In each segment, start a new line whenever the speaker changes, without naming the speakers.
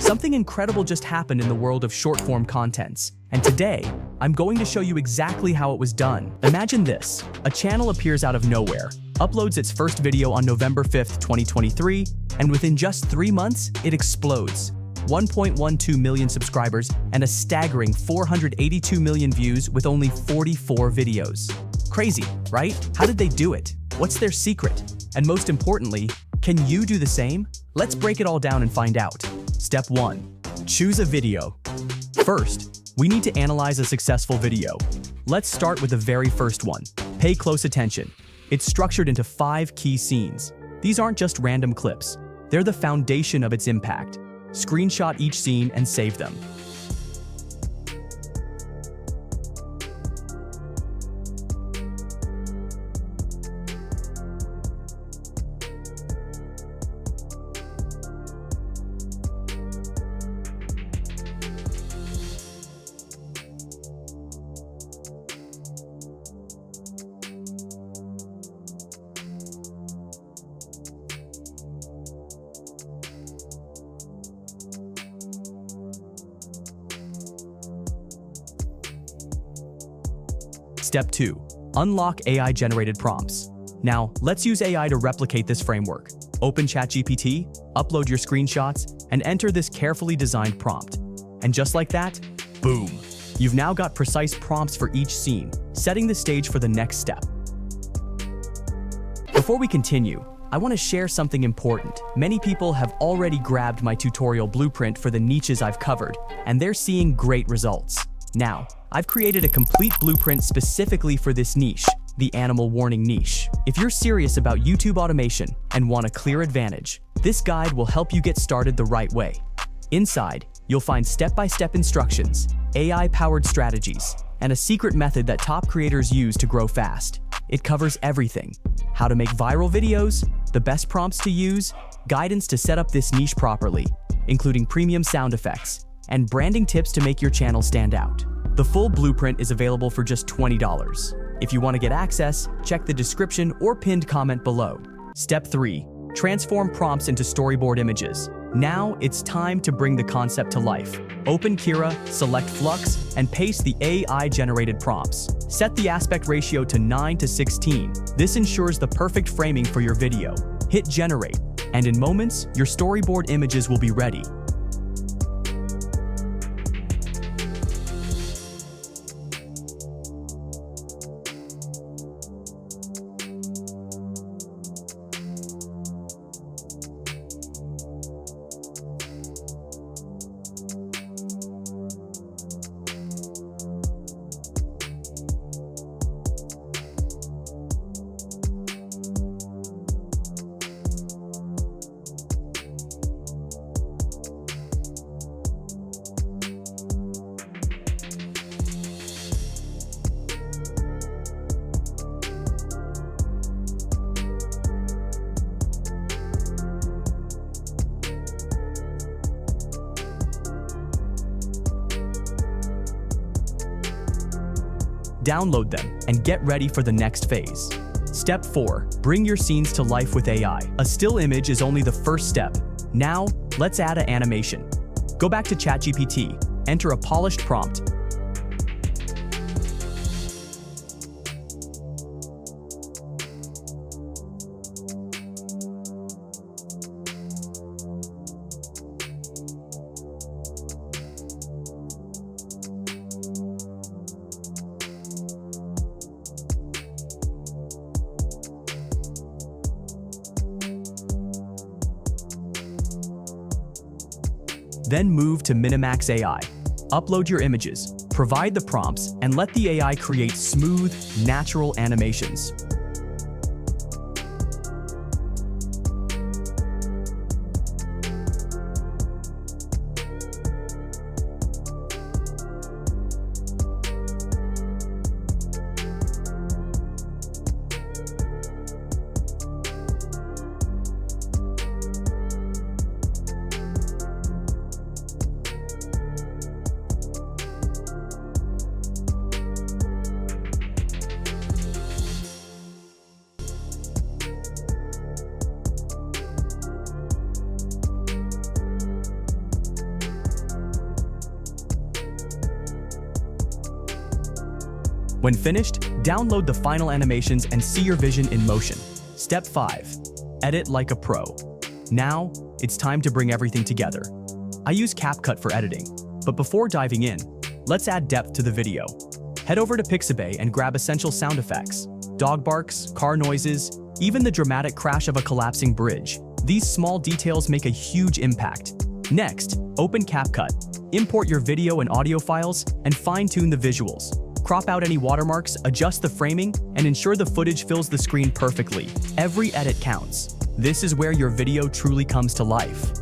Something incredible just happened in the world of short-form contents, and today, I'm going to show you exactly how it was done. Imagine this: a channel appears out of nowhere, uploads its first video on November 5th, 2023, and within just 3 months, it explodes. 1.12 million subscribers and a staggering 482 million views with only 44 videos. Crazy, right? How did they do it? What's their secret? And most importantly, can you do the same? Let's break it all down and find out. Step 1. Choose a video. First, we need to analyze a successful video. Let's start with the very first one. Pay close attention. It's structured into 5 key scenes. These aren't just random clips. They're the foundation of its impact. Screenshot each scene and save them. Step 2. Unlock AI-generated prompts. Now, let's use AI to replicate this framework. Open ChatGPT, upload your screenshots, and enter this carefully designed prompt. And just like that, boom! You've now got precise prompts for each scene, setting the stage for the next step. Before we continue, I want to share something important. Many people have already grabbed my tutorial blueprint for the niches I've covered, and they're seeing great results. Now, I've created a complete blueprint specifically for this niche, the animal warning niche. If you're serious about YouTube automation and want a clear advantage, this guide will help you get started the right way. Inside, you'll find step-by-step instructions, AI-powered strategies, and a secret method that top creators use to grow fast. It covers everything: how to make viral videos, the best prompts to use, guidance to set up this niche properly, including premium sound effects, and branding tips to make your channel stand out. The full blueprint is available for just $20. If you want to get access, check the description or pinned comment below. Step 3. Transform prompts into storyboard images. Now it's time to bring the concept to life. Open Kira, select Flux, and paste the AI-generated prompts. Set the aspect ratio to 9:16. This ensures the perfect framing for your video. Hit generate, and in moments, your storyboard images will be ready. Download them and get ready for the next phase. Step 4. Bring your scenes to life with AI. A still image is only the first step. Now, let's add an animation. Go back to ChatGPT, enter a polished prompt, then move to Minimax AI. Upload your images, provide the prompts, and let the AI create smooth, natural animations. When finished, download the final animations and see your vision in motion. Step 5. Edit like a pro. Now, it's time to bring everything together. I use CapCut for editing, but before diving in, let's add depth to the video. Head over to Pixabay and grab essential sound effects. Dog barks, car noises, even the dramatic crash of a collapsing bridge. These small details make a huge impact. Next, open CapCut, import your video and audio files, and fine-tune the visuals. Crop out any watermarks, adjust the framing, and ensure the footage fills the screen perfectly. Every edit counts. This is where your video truly comes to life.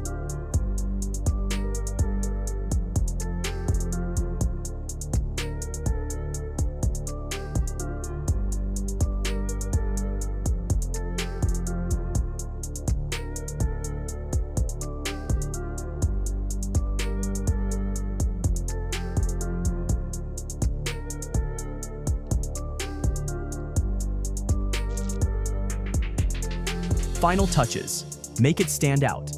Final touches. Make it stand out.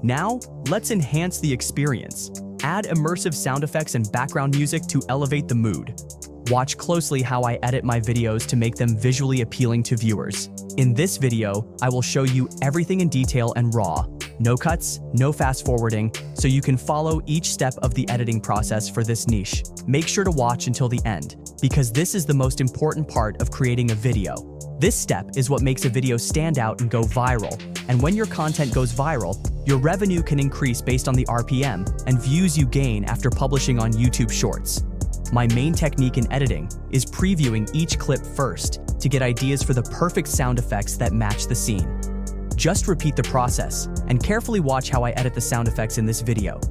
Now, let's enhance the experience. Add immersive sound effects and background music to elevate the mood. Watch closely how I edit my videos to make them visually appealing to viewers. In this video, I will show you everything in detail and raw. No cuts, no fast forwarding, so you can follow each step of the editing process for this niche. Make sure to watch until the end, because this is the most important part of creating a video. This step is what makes a video stand out and go viral. And when your content goes viral, your revenue can increase based on the RPM and views you gain after publishing on YouTube Shorts. My main technique in editing is previewing each clip first to get ideas for the perfect sound effects that match the scene. Just repeat the process and carefully watch how I edit the sound effects in this video.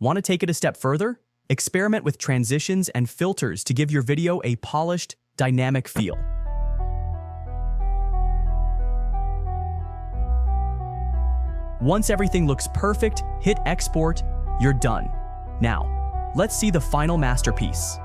Want to take it a step further? Experiment with transitions and filters to give your video a polished, dynamic feel. Once everything looks perfect, hit export, you're done. Now, let's see the final masterpiece.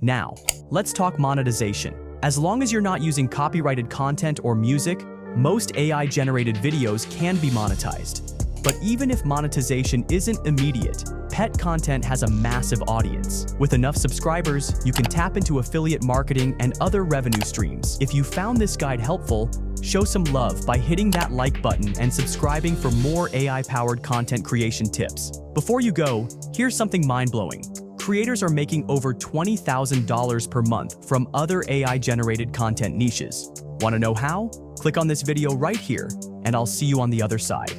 Now, let's talk monetization. As long as you're not using copyrighted content or music, most AI-generated videos can be monetized. But even if monetization isn't immediate, pet content has a massive audience. With enough subscribers, you can tap into affiliate marketing and other revenue streams. If you found this guide helpful, show some love by hitting that like button and subscribing for more AI-powered content creation tips. Before you go, here's something mind-blowing. Creators are making over $20,000 per month from other AI-generated content niches. Want to know how? Click on this video right here, and I'll see you on the other side.